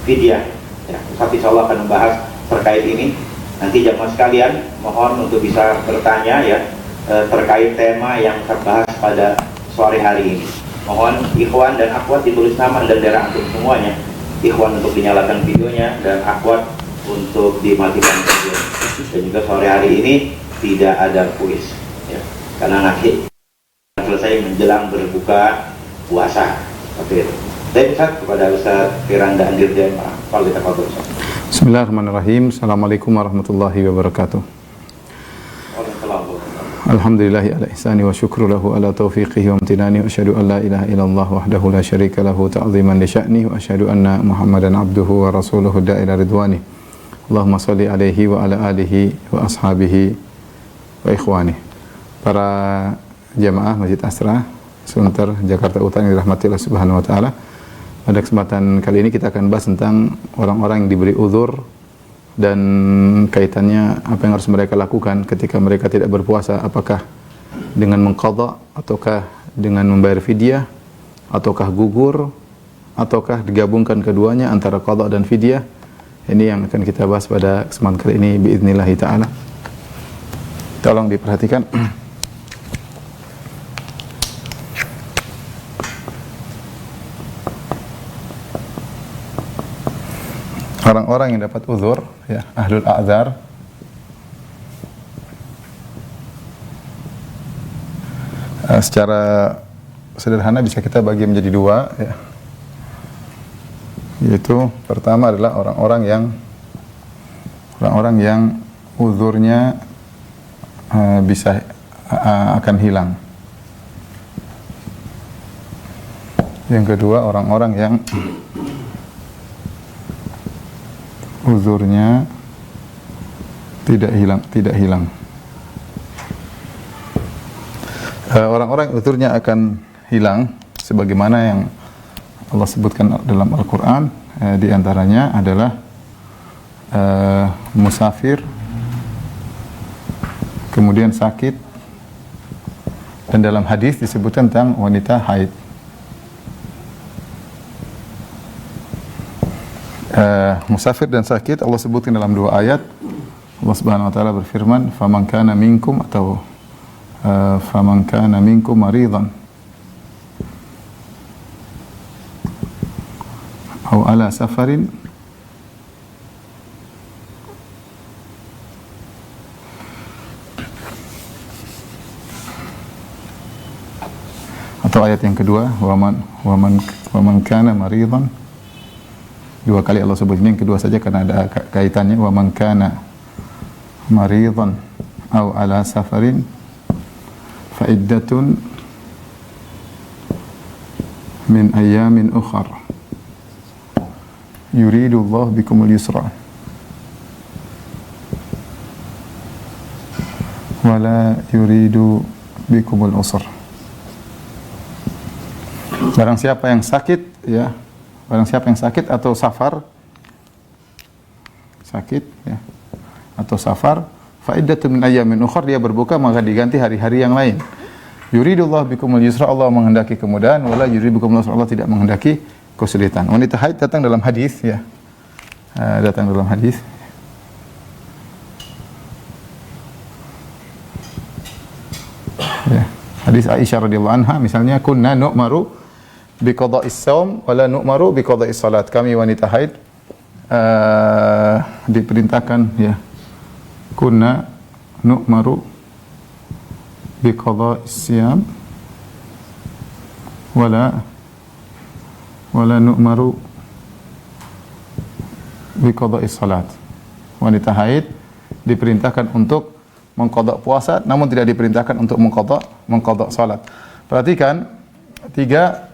fidyah. Ya, Ustaz insyaallah akan membahas terkait ini. Nanti jamaah sekalian mohon untuk bisa bertanya ya terkait tema yang terbahas pada sore hari ini. Mohon ikhwan dan akhwat ditulis nama dan daerah antum semuanya. Ikhwan untuk dinyalakan videonya dan akhwat untuk dimatikan videonya. Dan juga sore hari ini tidak ada kuis ya, karena nanti selesai menjelang berbuka puasa. Oke. Saya Ustaz kepada Ustaz Firanda Andirjan, kalau kita kabur. Bismillahirrahmanirrahim. Assalamualaikum warahmatullahi wabarakatuh. Alhamdulillahi ala ihsani wa syukru lahu ala taufiqihi wa amtinani wa asyhadu an la ilaha illallah wahdahu la syarika lahu ta'ziman li sya'ni wa asyhadu anna Muhammadan abduhu wa rasuluhu da'ila ridwani. Allahumma shalli alaihi wa ala alihi wa ashabihi wa ikhwani. Para jamaah Masjid Asra Sunter Jakarta Utara yang dirahmati Allah Subhanahu wa taala. Pada kesempatan kali ini kita akan bahas tentang orang-orang yang diberi uzur dan kaitannya apa yang harus mereka lakukan ketika mereka tidak berpuasa, apakah dengan mengqadha ataukah dengan membayar fidyah ataukah gugur ataukah digabungkan keduanya antara qadha dan fidyah. Ini yang akan kita bahas pada kesempatan kali ini biiznillah taala. Tolong diperhatikan. Orang-orang yang dapat uzur, ya, ahlul a'dzar, secara sederhana bisa kita bagi menjadi dua, ya. Yaitu pertama adalah orang-orang yang uzurnya bisa akan hilang. Yang kedua, orang-orang yang uzurnya tidak hilang. Orang-orang uzurnya akan hilang sebagaimana yang Allah sebutkan dalam Al-Qur'an, di antaranya adalah musafir, kemudian sakit, dan dalam hadis disebutkan tentang wanita haid. Musafir dan sakit Allah sebutkan dalam dua ayat. Allah Subhanahu wa taala berfirman, "Faman kana minkum" atau "Faman kana minkum maridan aw ala safarin atau ayat yang kedua, "Waman kana maridan." Dua kali Allah sebut ini, yang kedua saja karena ada kaitannya, wa man kana maridan aw ala safarin fa iddatun min ayyamin ukhar yuridu Allah bikumul yusra wa la yuridu bikumul usra. Barang siapa yang sakit, ya, barang siapa yang sakit atau safar, ya, atau safar, fa'iddatun min ayyamin ukhar, dia berbuka maka diganti hari-hari yang lain. Yuridullah bikumul yusra, Allah menghendaki kemudahan, wala yuridu bikumul usra, Allah tidak menghendaki kesulitan. Wanita haid datang dalam hadis, ya, datang dalam hadis. Ya, hadis Aisyah radhiyallahu anha misalnya, kunna nu'maru biqada'is shaum wala nu'maru biqada'is salat. Kami wanita haid diperintahkan, ya, kunna nu'maru biqada'is siyam wala nu'maru biqada'is salat. Wanita haid diperintahkan untuk mengqadha puasa, namun tidak diperintahkan untuk mengqadha salat. Perhatikan tiga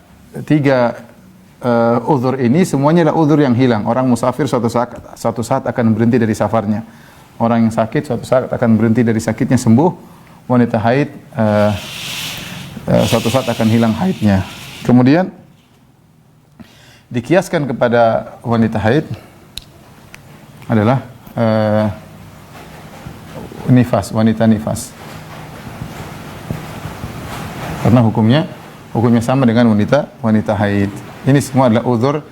uzur ini semuanya adalah uzur yang hilang. Orang musafir suatu saat akan berhenti dari safarnya. Orang yang sakit suatu saat akan berhenti dari sakitnya, sembuh. Wanita haid suatu saat akan hilang haidnya. Kemudian dikiaskan kepada wanita haid adalah wanita nifas. Karena hukumnya sama dengan wanita haid. Ini semua adalah uzur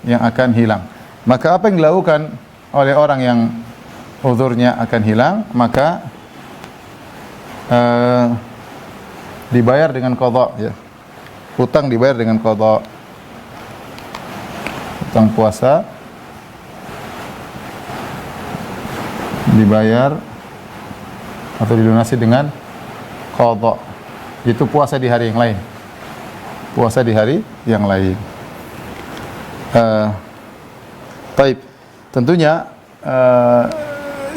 yang akan hilang. Maka apa yang dilakukan oleh orang yang uzurnya akan hilang, maka dibayar dengan qadha, ya. Hutang dibayar dengan qadha. Hutang puasa dibayar atau dilunasi dengan qadha. Itu puasa di hari yang lain. Puasa di hari yang lain. Baik. Tentunya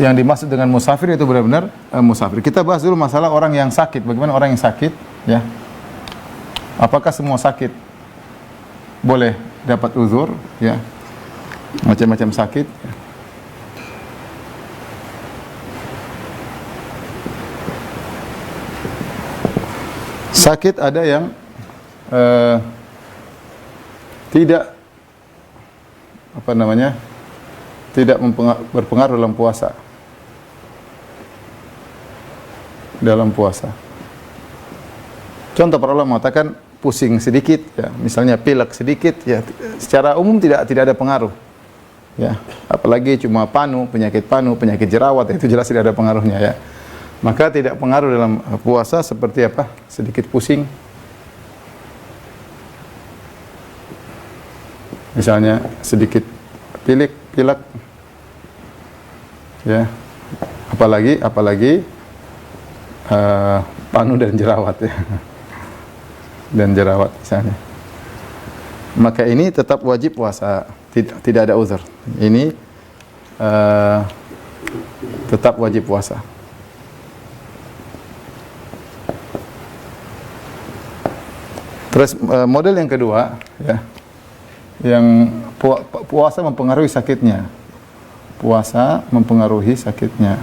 yang dimaksud dengan musafir itu benar-benar musafir. Kita bahas dulu masalah orang yang sakit. Bagaimana orang yang sakit, ya? Apakah semua sakit boleh dapat uzur, ya? Macam-macam sakit. Sakit ada yang tidak tidak berpengaruh dalam puasa. Contoh, para ulama mengatakan pusing sedikit, ya, misalnya pilek sedikit, ya, secara umum tidak ada pengaruh, ya. Apalagi cuma penyakit jerawat, itu jelas tidak ada pengaruhnya, ya. Maka tidak pengaruh dalam puasa seperti apa? Sedikit pusing, misalnya sedikit pilek, ya. Apalagi panu dan jerawat, ya. Dan jerawat misalnya. Maka ini tetap wajib puasa, tidak ada uzur. Ini tetap wajib puasa. Terus model yang kedua, ya, yang puasa mempengaruhi sakitnya. Puasa mempengaruhi sakitnya.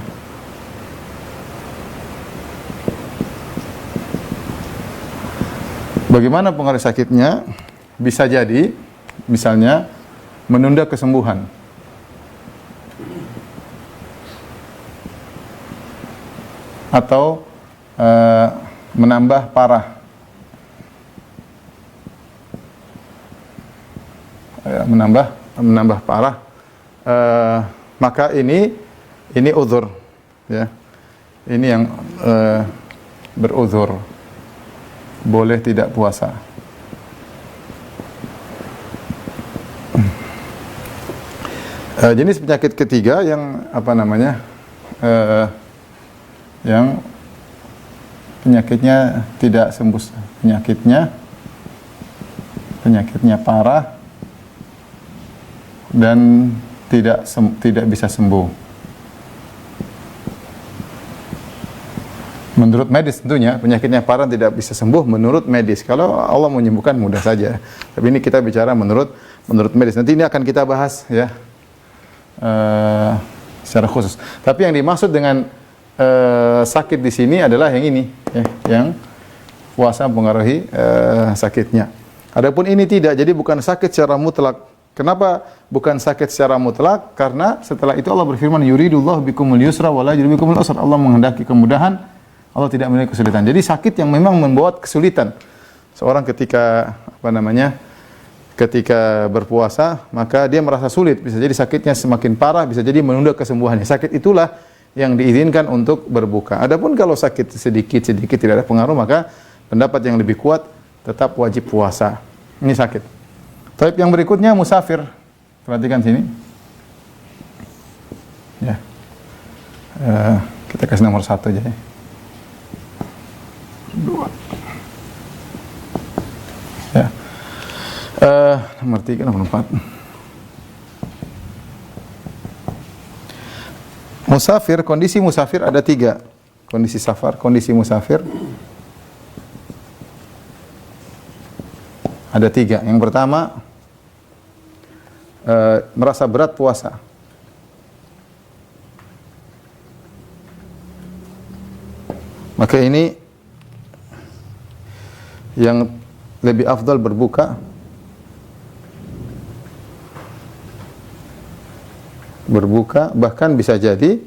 Bagaimana pengaruh sakitnya? Bisa jadi, misalnya, menunda kesembuhan. Atau menambah parah. Menambah parah. Maka ini uzur, ya. Ini yang beruzur, boleh tidak puasa. Jenis penyakit ketiga yang yang penyakitnya tidak sembuh, penyakitnya parah dan tidak bisa sembuh. Menurut medis tentunya, penyakitnya parah tidak bisa sembuh menurut medis. Kalau Allah menyembuhkan mudah saja. Tapi ini kita bicara menurut medis. Nanti ini akan kita bahas, ya, secara khusus. Tapi yang dimaksud dengan sakit di sini adalah yang ini, ya, yang puasa mempengaruhi sakitnya. Adapun ini tidak, jadi bukan sakit secara mutlak. Kenapa bukan sakit secara mutlak? Karena setelah itu Allah berfirman, yuridullahu bikumul yusra wa la yuridu bikumul usra. Allah menghendaki kemudahan, Allah tidak memiliki kesulitan. Jadi sakit yang memang membawa kesulitan. Seorang ketika berpuasa, maka dia merasa sulit. Bisa jadi sakitnya semakin parah, bisa jadi menunda kesembuhannya. Sakit itulah yang diizinkan untuk berbuka. Adapun kalau sakit sedikit tidak ada pengaruh, maka pendapat yang lebih kuat tetap wajib puasa. Ini sakit. Tapi yang berikutnya musafir. Perhatikan sini. Ya. Kita kasih nomor 1 aja, ya. 2. Ya. Nomor 3, nomor 4. Musafir, kondisi musafir ada 3. Kondisi safar, kondisi musafir ada 3. Yang pertama, merasa berat puasa. Maka ini yang lebih afdal berbuka. Bahkan bisa jadi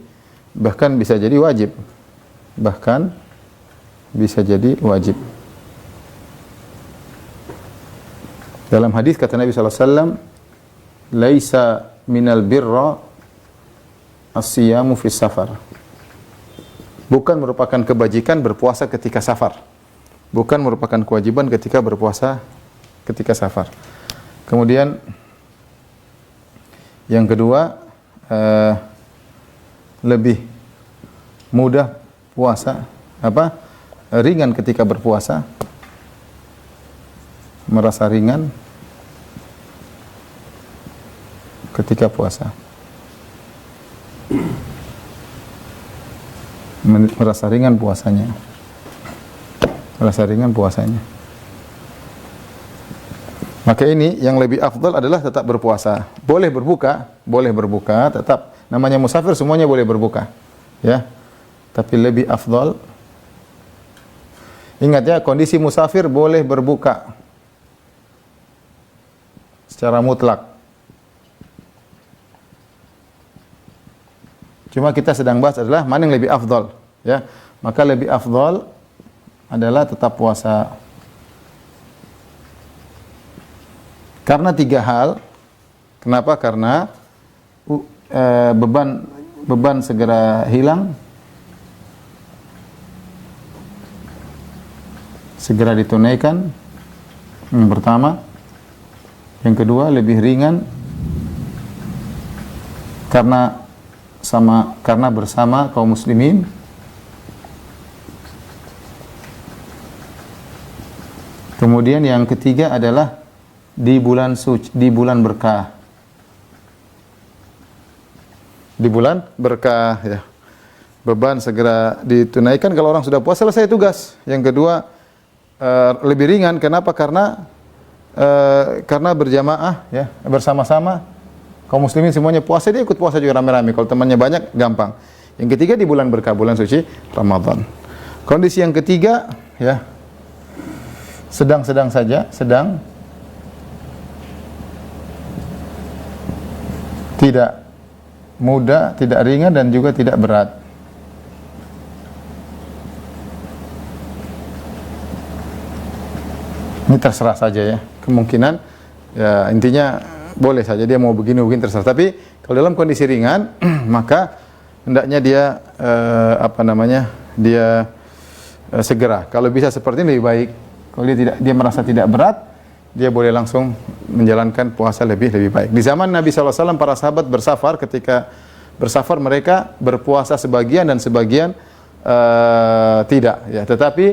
wajib. Dalam hadis kata Nabi sallallahu alaihi wasallam, "Laisa minal birra as-siyamu fis safar. Bukan merupakan kebajikan berpuasa ketika safar. Bukan merupakan kewajiban ketika berpuasa ketika safar. Kemudian yang kedua, lebih mudah puasa, ringan ketika berpuasa, merasa ringan ketika puasa. Merasa ringan puasanya. Merasa ringan puasanya. Maka ini yang lebih afdal adalah tetap berpuasa. Boleh berbuka, tetap namanya musafir semuanya boleh berbuka. Ya. Tapi lebih afdal, ingat ya, kondisi musafir boleh berbuka secara mutlak. Cuma kita sedang bahas adalah mana yang lebih afdal, ya. Maka lebih afdal adalah tetap puasa. Karena 3 hal. Kenapa? Karena beban segera hilang, segera ditunaikan. Yang pertama. Yang kedua, lebih ringan karena bersama kaum muslimin. Kemudian yang ketiga adalah di bulan suci, di bulan berkah. Di bulan berkah, ya. Beban segera ditunaikan kalau orang sudah puasa, selesai tugas. Yang kedua, lebih ringan. Kenapa? Karena berjamaah, ya, bersama-sama. Kaum muslimin semuanya puasa, dia ikut puasa juga rame-rame. Kalau temannya banyak, gampang. Yang ketiga di bulan berkah, bulan suci Ramadan. Kondisi yang ketiga, ya, sedang-sedang saja, tidak mudah, tidak ringan, dan juga tidak berat. Ini terserah saja, ya. Kemungkinan, ya, intinya boleh saja dia mau begini terserah. Tapi kalau dalam kondisi ringan, maka hendaknya dia segera. Kalau bisa seperti ini lebih baik. Kalau dia merasa tidak berat, dia boleh langsung menjalankan puasa lebih baik. Di zaman Nabi SAW, para sahabat bersafar. Ketika bersafar mereka berpuasa sebagian dan sebagian tidak, ya. Tetapi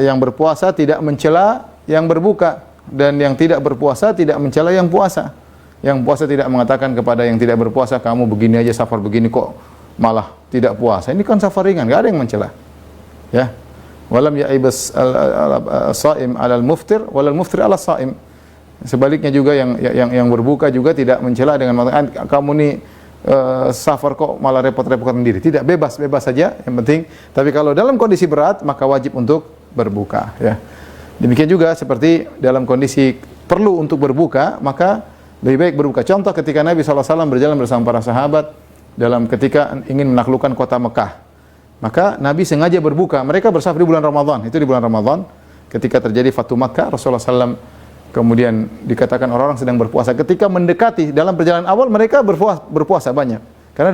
yang berpuasa tidak mencela yang berbuka, dan yang tidak berpuasa tidak mencela yang puasa. Yang puasa tidak mengatakan kepada yang tidak berpuasa, kamu begini aja safar begini kok malah tidak puasa. Ini kan safar ringan, enggak ada yang mencela. Ya. Walam ya'ibas as-shaim 'alal muftir walal muftir 'alas shaim. Sebaliknya juga yang berbuka juga tidak mencela dengan mengatakan kamu nih safar kok malah repot-repotkan diri. Tidak, bebas saja yang penting. Tapi kalau dalam kondisi berat maka wajib untuk berbuka, ya. Demikian juga seperti dalam kondisi perlu untuk berbuka, maka lebih baik berbuka. Contoh ketika Nabi SAW berjalan bersama para sahabat ketika ingin menaklukkan kota Mekah. Maka Nabi sengaja berbuka. Mereka bersafar di bulan Ramadan. Itu di bulan Ramadan ketika terjadi Fatu Makkah, Rasulullah SAW kemudian dikatakan orang-orang sedang berpuasa. Ketika mendekati dalam perjalanan awal mereka berpuasa banyak. Karena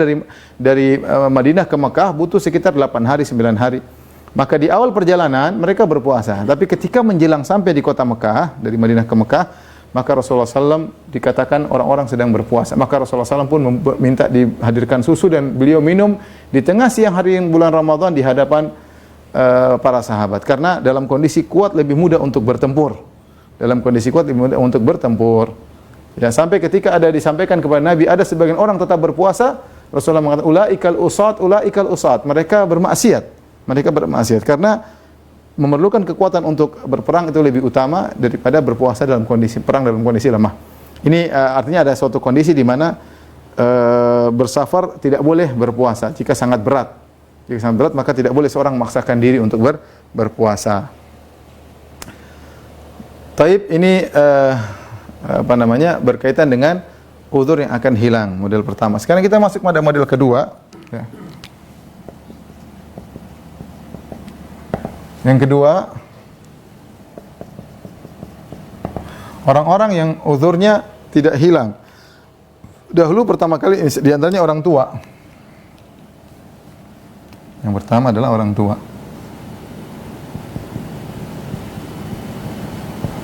dari Madinah ke Mekah butuh sekitar 8 hari, 9 hari. Maka di awal perjalanan mereka berpuasa. Tapi ketika menjelang sampai di kota Mekah, dari Madinah ke Mekah, maka Rasulullah SAW dikatakan orang-orang sedang berpuasa. Maka Rasulullah SAW pun minta dihadirkan susu dan beliau minum di tengah siang hari bulan Ramadan di hadapan para sahabat. Karena dalam kondisi kuat lebih mudah untuk bertempur. Dalam kondisi kuat lebih mudah untuk bertempur. Ya, sampai ketika ada disampaikan kepada Nabi, ada sebagian orang tetap berpuasa, Rasulullah mengatakan, ulaikal usat. Mereka bermaksiat. Karena memerlukan kekuatan untuk berperang itu lebih utama daripada berpuasa dalam kondisi perang, dalam kondisi lemah. Ini artinya ada suatu kondisi di mana bersafar tidak boleh berpuasa jika sangat berat. Jika sangat berat maka tidak boleh seorang memaksakan diri untuk berpuasa. Taib ini berkaitan dengan uzur yang akan hilang, model pertama. Sekarang kita masuk pada model kedua, ya. Yang kedua, orang-orang yang uzurnya tidak hilang. Dahulu pertama kali di antaranya orang tua. Yang pertama adalah orang tua.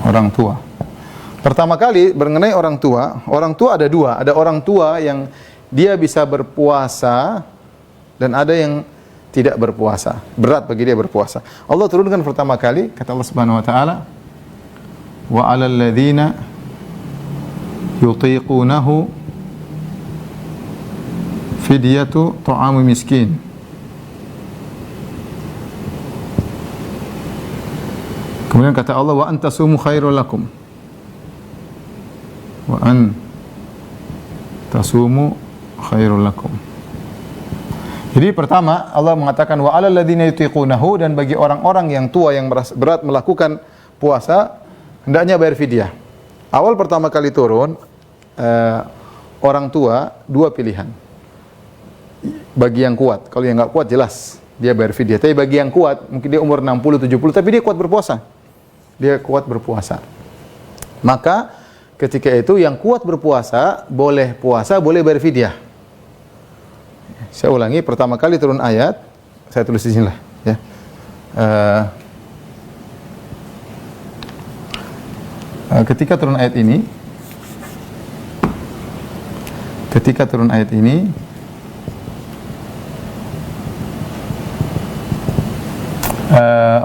Orang tua. Pertama kali mengenai orang tua ada dua. Ada orang tua yang dia bisa berpuasa dan ada yang tidak berpuasa. Berat bagi dia berpuasa. Allah turunkan pertama kali, kata Allah Subhanahu wa taala, "Wa 'alal ladzina yutiqunahu fidyatu ta'amu miskin." Kemudian kata Allah, "Wa antasumu khairul lakum." Wa an tasumu khairul lakum. Jadi pertama Allah mengatakan wa 'alal ladzina yutiqunahu, dan bagi orang-orang yang tua yang berat melakukan puasa hendaknya bayar fidyah. Awal pertama kali turun orang tua dua pilihan. Bagi yang kuat, kalau yang enggak kuat jelas dia bayar fidyah. Tapi bagi yang kuat, mungkin dia umur 60, 70 tapi dia kuat berpuasa. Dia kuat berpuasa. Maka ketika itu yang kuat berpuasa boleh puasa, boleh bayar fidyah. Saya ulangi, pertama kali turun ayat, saya tulis di sini lah, ya. Ketika turun ayat ini,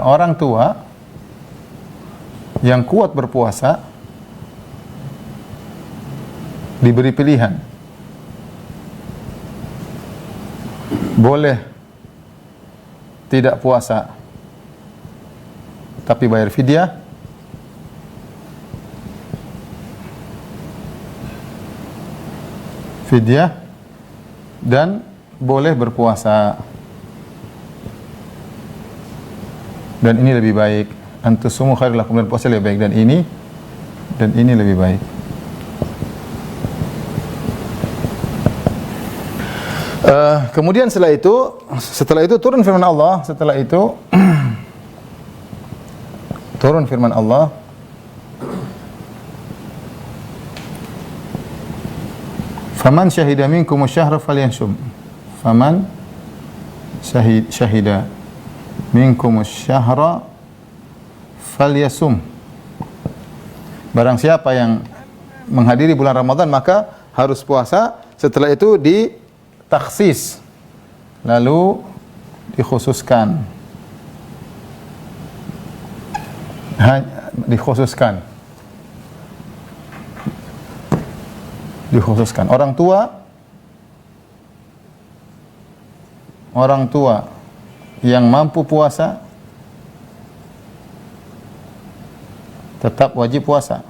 orang tua yang kuat berpuasa diberi pilihan, boleh tidak puasa tapi bayar fidyah, dan boleh berpuasa. Dan ini lebih baik. Antasumu khairul lakum, dan puasa lebih baik, dan ini lebih baik. Kemudian setelah itu turun firman Allah. Setelah itu turun firman Allah, faman syahida minkum asyhara falyansum. Faman syahida minkum asyhara falyasum. Barang siapa yang menghadiri bulan Ramadan maka harus puasa. Setelah itu ditaksis, lalu dikhususkan. Dikhususkan. Orang tua yang mampu puasa tetap wajib puasa.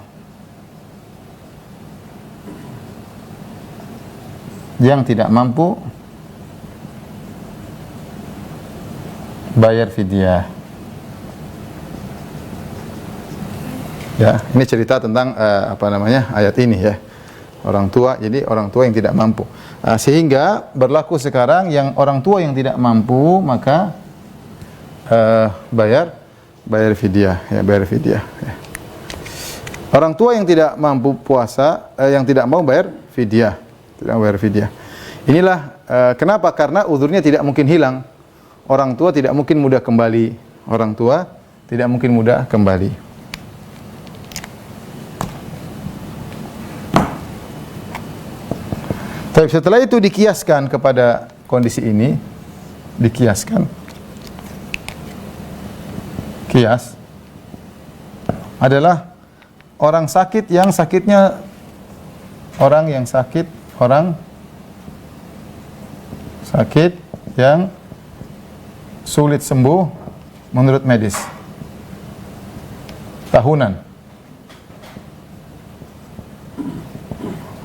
Yang tidak mampu bayar fidyah. Ya, ini cerita tentang ayat ini ya. Orang tua, jadi orang tua yang tidak mampu. Sehingga berlaku sekarang yang orang tua yang tidak mampu maka bayar fidyah ya, bayar fidyah ya. Orang tua yang tidak mampu puasa, yang tidak mau bayar fidyah, tidak bayar fidyah. Inilah kenapa? Karena uzurnya tidak mungkin hilang. Orang tua tidak mungkin mudah kembali. Tapi setelah itu dikiaskan kepada kondisi ini, kias adalah orang sakit yang sakitnya yang sulit sembuh menurut medis. Tahunan.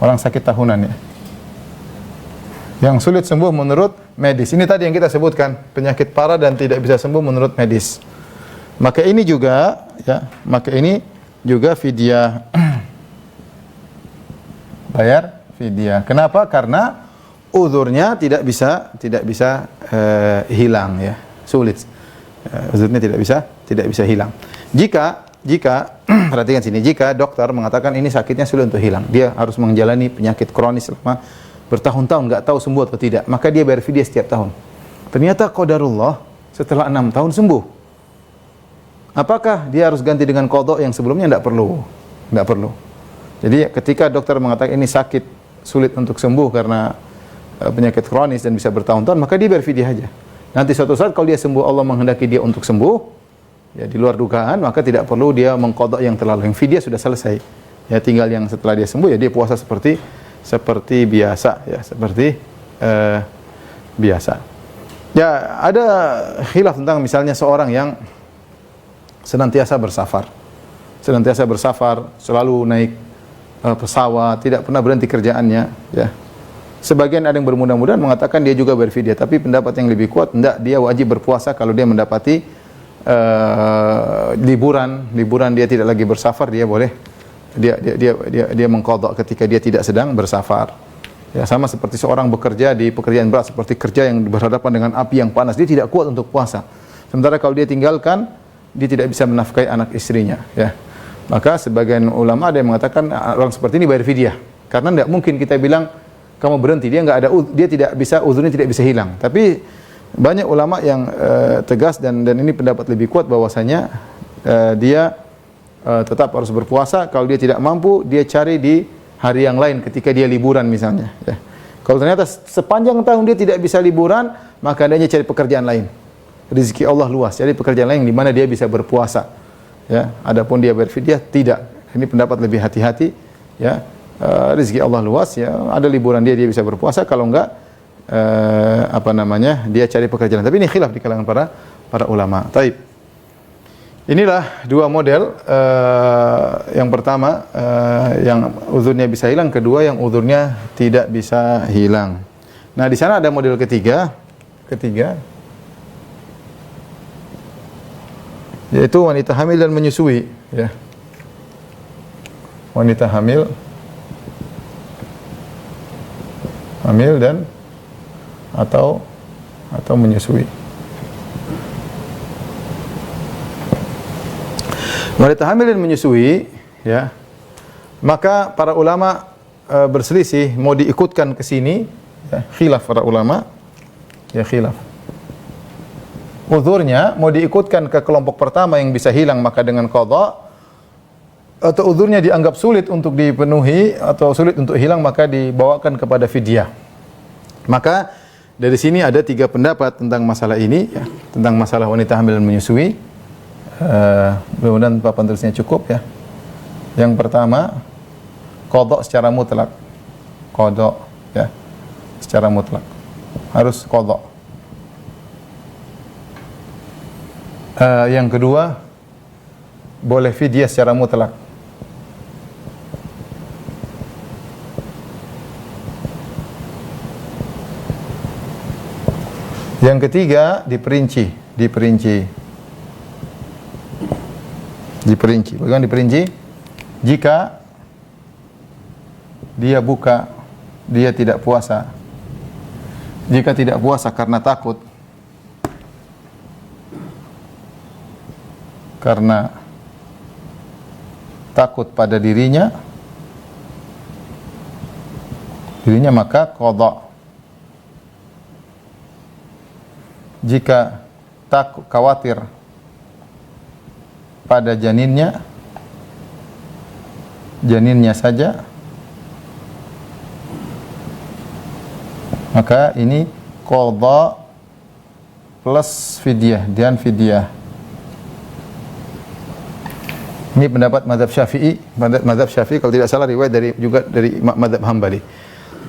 Orang sakit tahunan ya. Yang sulit sembuh menurut medis. Ini tadi yang kita sebutkan, penyakit parah dan tidak bisa sembuh menurut medis. Maka ini juga fidyah. Bayar fidyah. Kenapa? Karena uzurnya tidak bisa hilang ya. Sulit. Uzurnya tidak bisa hilang. Jika perhatikan sini, jika dokter mengatakan ini sakitnya sulit untuk hilang, dia harus menjalani penyakit kronis selama bertahun-tahun, nggak tahu sembuh atau tidak, maka dia bayar fidyah setiap tahun. Ternyata qadarullah setelah 6 tahun sembuh. Apakah dia harus ganti dengan qada yang sebelumnya? Tidak perlu. Tidak perlu. Jadi ketika dokter mengatakan ini sakit sulit untuk sembuh karena penyakit kronis dan bisa bertahun-tahun, maka dia bayar fidyah aja. Nanti suatu saat kalau dia sembuh, Allah menghendaki dia untuk sembuh, ya di luar dugaan, maka tidak perlu dia mengqada yang terlalu. Yang fidyah sudah selesai. Ya tinggal yang setelah dia sembuh, ya dia puasa seperti biasa, ya seperti biasa. Ya ada khilaf tentang misalnya seorang yang senantiasa bersafar, selalu naik pesawat, tidak pernah berhenti kerjaannya, ya. Sebagian ada yang bermudah-mudahan mengatakan dia juga berfidyah, tapi pendapat yang lebih kuat, tidak, dia wajib berpuasa kalau dia mendapati liburan dia tidak lagi bersafar, dia boleh dia mengqadha ketika dia tidak sedang bersafar. Ya, sama seperti seorang bekerja di pekerjaan berat seperti kerja yang berhadapan dengan api yang panas, dia tidak kuat untuk puasa. Sementara kalau dia tinggalkan, dia tidak bisa menafkahi anak istrinya, ya. Maka sebagian ulama ada yang mengatakan orang seperti ini bayar fidyah. Karena tidak mungkin kita bilang kamu berhenti, dia tidak bisa, uzurnya tidak bisa hilang. Tapi banyak ulama yang tegas dan ini pendapat lebih kuat bahwasanya dia tetap harus berpuasa. Kalau dia tidak mampu, dia cari di hari yang lain ketika dia liburan misalnya, ya. Kalau ternyata sepanjang tahun dia tidak bisa liburan, maka hendaknya cari pekerjaan lain. Rezeki Allah luas, cari pekerjaan lain di mana dia bisa berpuasa, ya. Adapun dia berfidyah, tidak. Ini pendapat lebih hati-hati, ya. Rezeki Allah luas, ya. Ada liburan dia bisa berpuasa, kalau enggak dia cari pekerjaan. Tapi ini khilaf di kalangan para ulama. Taib. Inilah dua model, yang pertama yang uzurnya bisa hilang, kedua yang uzurnya tidak bisa hilang. Nah, di sana ada model ketiga yaitu wanita hamil dan menyusui, ya. Wanita hamil dan atau menyusui. Wanita hamil dan menyusui, ya. Maka para ulama berselisih mau diikutkan ke sini, ya, khilaf para ulama, ya khilaf. Uzurnya mau diikutkan ke kelompok pertama yang bisa hilang maka dengan qada, atau uzurnya dianggap sulit untuk dipenuhi atau sulit untuk hilang maka dibawakan kepada fidyah. Maka dari sini ada 3 pendapat tentang masalah ini, ya, tentang masalah wanita hamil dan menyusui. Mudah-mudahan papan tulisnya cukup, ya. Yang pertama, qada secara mutlak. Qada, ya. Secara mutlak. Harus qada. Yang kedua, boleh fidyah secara mutlak. Yang ketiga, diperinci. Bagaimana diperinci? Jika dia buka, dia tidak puasa. Jika tidak puasa karena takut, pada dirinya maka qada. Jika takut, khawatir pada janinnya saja, maka ini qada plus fidyah dan fidyah. Ini pendapat mazhab Syafi'i, kalau tidak salah riwayat dari mazhab Hambali.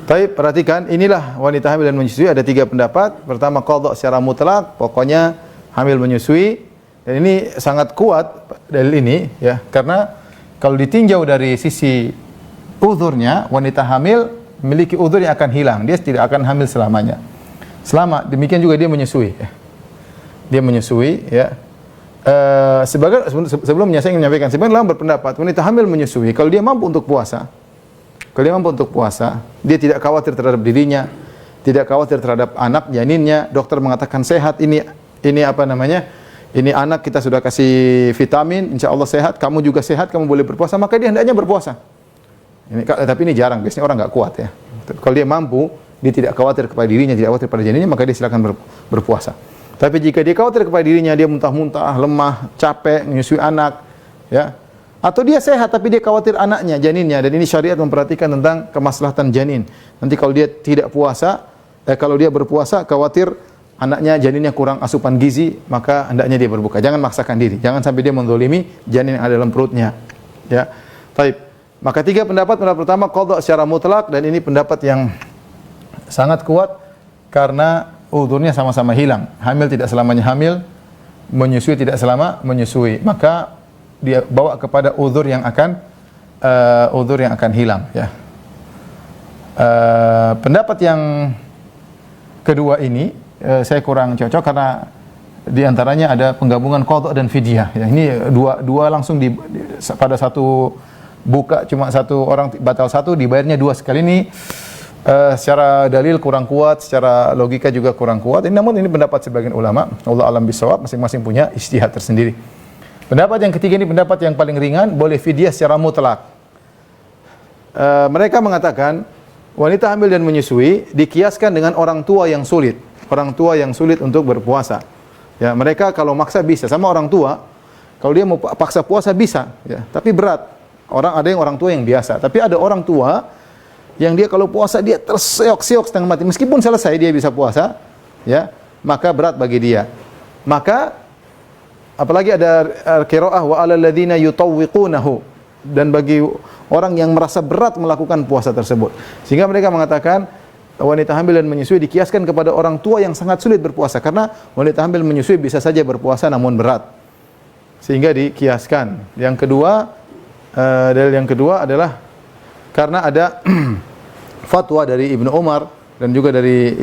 Tapi perhatikan, inilah wanita hamil dan menyusui ada 3 pendapat. Pertama, qada secara mutlak, pokoknya hamil menyusui. Dan ini sangat kuat dalil ini, ya, karena kalau ditinjau dari sisi uzurnya, wanita hamil memiliki uzur yang akan hilang, dia tidak akan hamil selamanya. Demikian juga dia menyusui, ya. Dia menyusui, ya. Sebelumnya saya ingin menyampaikan, sebenarnya ulama berpendapat wanita hamil menyusui kalau dia mampu untuk puasa, dia tidak khawatir terhadap dirinya, tidak khawatir terhadap anak janinnya, dokter mengatakan sehat, ini ini anak kita sudah kasih vitamin, insya Allah sehat, kamu juga sehat, kamu boleh berpuasa, maka dia hendaknya berpuasa. Tapi ini jarang, biasanya orang nggak kuat ya. Kalau dia mampu, dia tidak khawatir kepada dirinya, tidak khawatir pada janinnya, maka dia silakan berpuasa. Tapi jika dia khawatir kepada dirinya, dia muntah-muntah, lemah, capek, menyusui anak, ya, atau dia sehat tapi dia khawatir anaknya, janinnya, dan ini syariat memperhatikan tentang kemaslahatan janin. Nanti kalau dia tidak puasa, kalau dia berpuasa, khawatir anaknya, janinnya kurang asupan gizi, maka hendaknya dia berbuka. Jangan maksakan diri, jangan sampai dia mendolimi janin yang ada dalam perutnya. Ya, taib. Maka tiga pendapat pertama qadha secara mutlak, dan ini pendapat yang sangat kuat karena uzurnya sama-sama hilang. Hamil tidak selamanya hamil, menyusui tidak selama menyusui. Maka dia bawa kepada uzur yang akan hilang. Ya. Pendapat yang kedua ini saya kurang cocok karena di antaranya ada penggabungan qadha dan fidyah. Ya, ini dua langsung pada satu buka, cuma satu orang batal satu, dibayarnya dua sekali. Ini secara dalil kurang kuat, secara logika juga kurang kuat. Namun ini pendapat sebagian ulama. Allah alam bisawab, masing-masing punya ijtihad tersendiri. Pendapat yang ketiga ini pendapat yang paling ringan, boleh fidyah secara mutlak. Mereka mengatakan wanita hamil dan menyusui dikiaskan dengan orang tua yang sulit. Orang tua yang sulit untuk berpuasa. Ya, mereka kalau maksa bisa, sama orang tua. Kalau dia mau paksa puasa bisa, ya, tapi berat. Ada yang orang tua yang biasa, tapi ada orang tua yang dia kalau puasa dia terseok-seok setengah mati. Meskipun selesai dia bisa puasa, ya, maka berat bagi dia. Maka apalagi ada qiraah wa alal ladzina yutawwiqunahu, dan bagi orang yang merasa berat melakukan puasa tersebut. Sehingga mereka mengatakan wanita hamil dan menyusui dikiaskan kepada orang tua yang sangat sulit berpuasa, karena wanita hamil menyusui bisa saja berpuasa namun berat. Sehingga dikiaskan. Yang kedua, dalil yang kedua adalah karena ada fatwa dari Ibnu Umar dan juga dari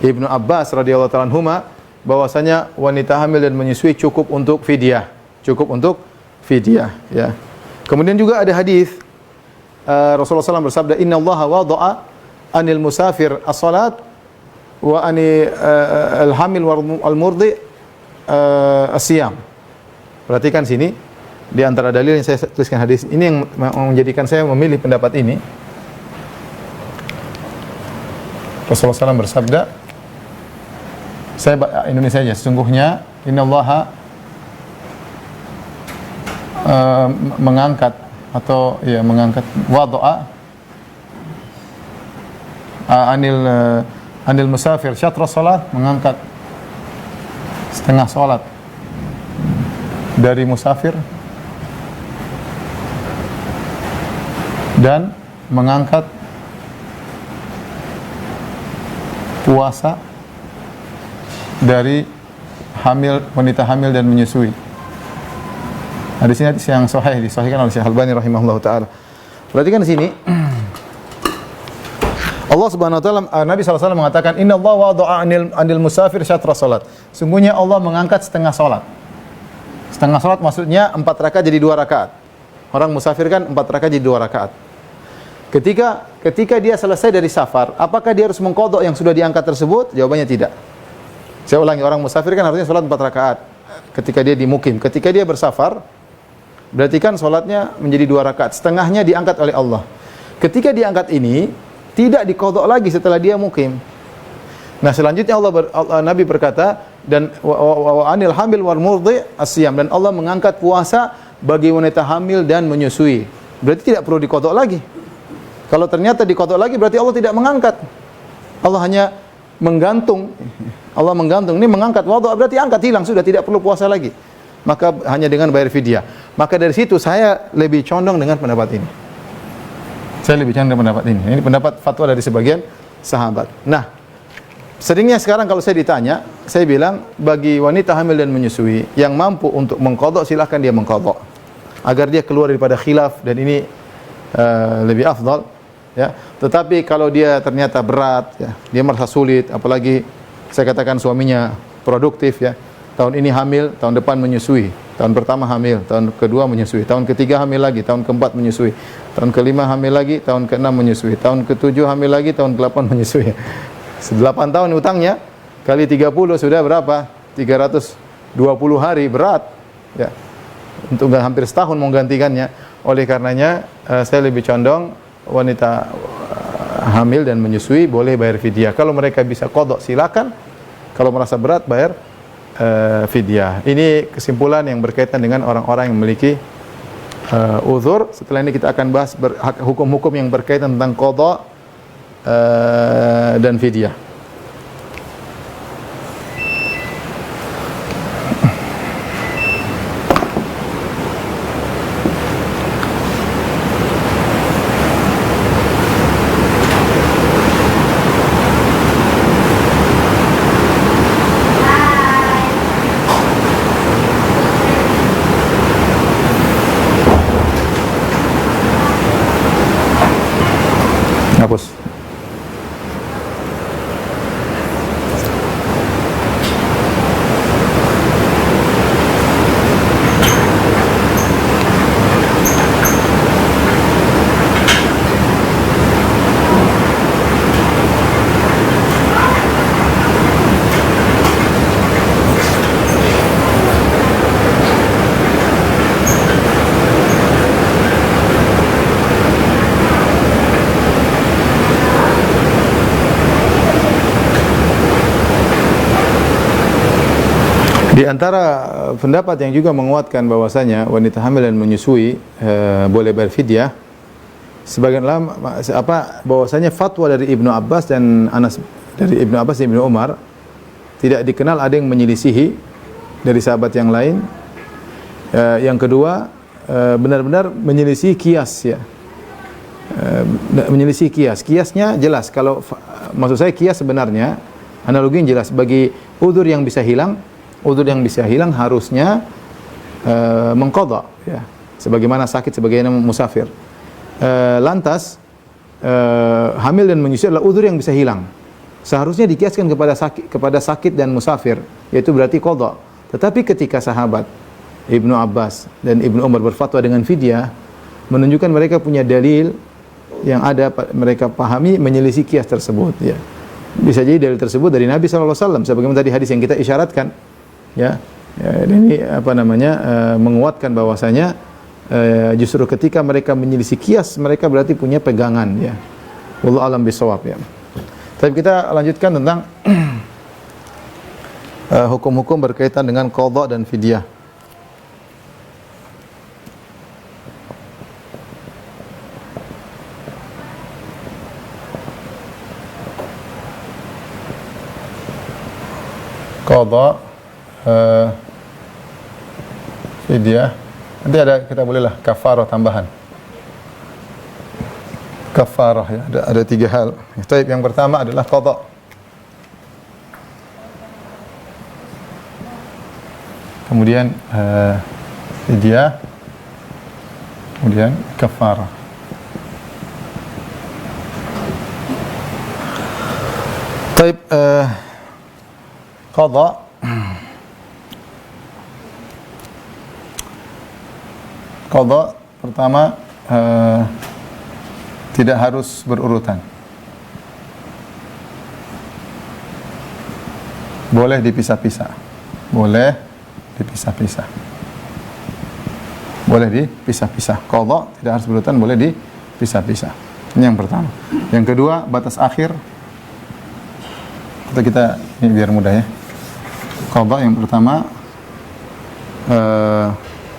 Ibnu Abbas radhiyallahu ta'ala anhuma, bahwasanya wanita hamil dan menyusui cukup untuk fidyah, ya. Kemudian juga ada hadis Rasulullah SAW bersabda, Inna Allaha wada'a anil musafir as-salat wa ani al-hamil wal murdi as-siyam. Perhatikan sini, di antara dalil yang saya tuliskan hadis ini yang menjadikan saya memilih pendapat ini. Rasulullah SAW bersabda, saya Indonesia saja, sesungguhnya innallaha mengangkat wada'a anil musafir syatra salat, mengangkat setengah salat dari musafir, dan mengangkat puasa dari wanita hamil dan menyusui. Hadis ini hadis yang sahih, disahihkan oleh Syekh Albani rahimahullah taala. Perhatikan di sini. Allah Subhanahu wa taala, Nabi SAW mengatakan, Inna Allah wada'a anil musafir syatra salat. Sungguhnya Allah mengangkat setengah salat. Setengah salat maksudnya 4 rakaat jadi 2 rakaat. Orang musafir kan 4 rakaat jadi 2 rakaat. Ketika dia selesai dari safar, apakah dia harus mengqadha yang sudah diangkat tersebut? Jawabannya tidak. Saya ulangi, orang musafir kan harusnya salat 4 rakaat ketika dia di mukim. Ketika dia bersafar, berarti kan salatnya menjadi 2 rakaat. Setengahnya diangkat oleh Allah. Ketika diangkat ini, tidak diqadha lagi setelah dia mukim. Nah, selanjutnya Nabi berkata, dan wa anil hamil wal murdi as-siyam, dan Allah mengangkat puasa bagi wanita hamil dan menyusui. Berarti tidak perlu diqadha lagi. Kalau ternyata diqadha lagi, berarti Allah tidak mengangkat. Allah hanya menggantung. Allah menggantung. Ini mengangkat wada, berarti angkat, hilang, sudah tidak perlu puasa lagi. Maka hanya dengan bayar fidyah. Maka dari situ saya lebih condong dengan pendapat ini. Ini pendapat fatwa dari sebagian sahabat. Nah, seringnya sekarang kalau saya ditanya, saya bilang bagi wanita hamil dan menyusui yang mampu untuk mengqadha, silakan dia mengqadha agar dia keluar daripada khilaf, dan ini lebih afdal, ya. Tetapi kalau dia ternyata berat, ya, dia merasa sulit, apalagi saya katakan suaminya produktif, ya, tahun ini hamil, tahun depan menyusui, tahun pertama hamil, tahun kedua menyusui, tahun ketiga hamil lagi, tahun keempat menyusui, tahun kelima hamil lagi, tahun keenam menyusui, tahun ketujuh hamil lagi, tahun ke-8 menyusui. 8 tahun utangnya kali 30 sudah berapa? 300 20 hari berat, ya. Untuk hampir setahun menggantikannya. Oleh karenanya saya lebih condong wanita hamil dan menyusui boleh bayar fidyah. Kalau mereka bisa qadha silakan. Kalau merasa berat bayar fidyah. Ini kesimpulan yang berkaitan dengan orang-orang yang memiliki uzur. Setelah ini kita akan bahas hukum-hukum yang berkaitan tentang qadha dan fidyah. Hapus. Di antara pendapat yang juga menguatkan bahwasanya wanita hamil dan menyusui boleh bayar fidyah, sebagian ulama bahwasanya fatwa dari Ibnu Abbas dan Anas, dari Ibnu Abbas dan Ibnu Umar tidak dikenal ada yang menyelisihi dari sahabat yang lain. Yang kedua, benar-benar menyelisih kias, ya. Menyelisih kias. Kiasnya jelas, kalau maksud saya kias sebenarnya analogi yang jelas bagi udzur yang bisa hilang. Udzur yang bisa hilang harusnya mengqadha, ya. Sebagaimana sakit, sebagaimana musafir. Lantas hamil dan menyusui adalah udzur yang bisa hilang. Seharusnya dikiaskan kepada sakit dan musafir, yaitu berarti qadha. Tetapi ketika sahabat Ibnu Abbas dan Ibnu Umar berfatwa dengan fidyah, menunjukkan mereka punya dalil yang ada mereka pahami menyelisih kias tersebut, ya. Bisa jadi dalil tersebut dari Nabi SAW, sebagaimana tadi hadis yang kita isyaratkan, ya. Ini menguatkan bahwasanya justru ketika mereka menyelisih kias, mereka berarti punya pegangan, ya. Wallahu a'lam bishawab, ya. Tapi kita lanjutkan tentang hukum-hukum berkaitan dengan qadha dan fidyah. Qadha, fidyah, nanti kita bolehlah kafarah tambahan. Kafarah, ya, ada 3 hal. Baik, yang pertama adalah qadha. Kemudian fidyah, kemudian kafarah. Baik, qadha pertama tidak harus berurutan. Boleh dipisah-pisah. Boleh dipisah-pisah. Boleh dipisah-pisah. Qadha tidak harus berurutan, boleh dipisah-pisah. Ini yang pertama. Yang kedua, batas akhir. Kita ini biar mudah, ya. Qadha yang pertama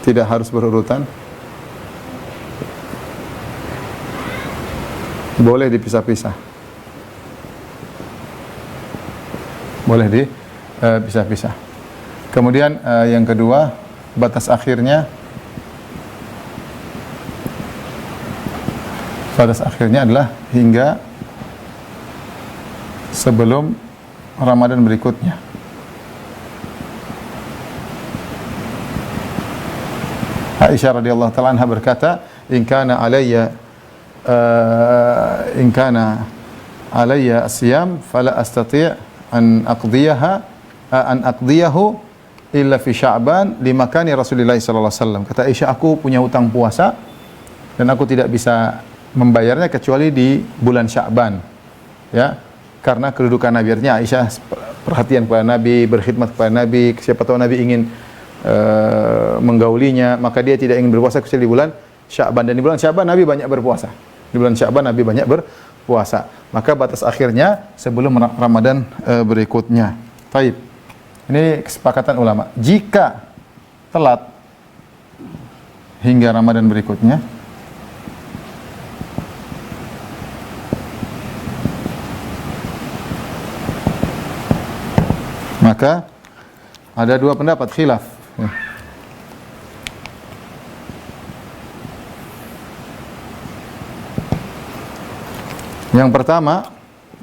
tidak harus berurutan. Boleh dipisah-pisah. Boleh dipisah-pisah. Kemudian yang kedua, batas akhirnya adalah hingga sebelum Ramadan berikutnya. Aisyah radhiyallahu ta'ala anha berkata, in kana alayya asyam fala astati' an aqdiyahu illa fi Sya'ban li makani Rasulullah sallallahu alaihi wasallam. Kata Aisyah, aku punya hutang puasa dan aku tidak bisa membayarnya kecuali di bulan Sya'ban, ya, karena kedudukan Nabi. Artinya Aisyah perhatian kepada Nabi, berkhidmat kepada Nabi. Siapa tahu Nabi ingin menggaulinya, maka dia tidak ingin berpuasa kecuali di bulan Sya'ban. Dan di bulan Sya'ban Nabi banyak berpuasa. Di bulan Sya'ban Nabi banyak berpuasa. Maka batas akhirnya sebelum Ramadan berikutnya. Baik. Ini kesepakatan ulama. Jika telat hingga Ramadan berikutnya, maka ada dua pendapat khilaf. Yang pertama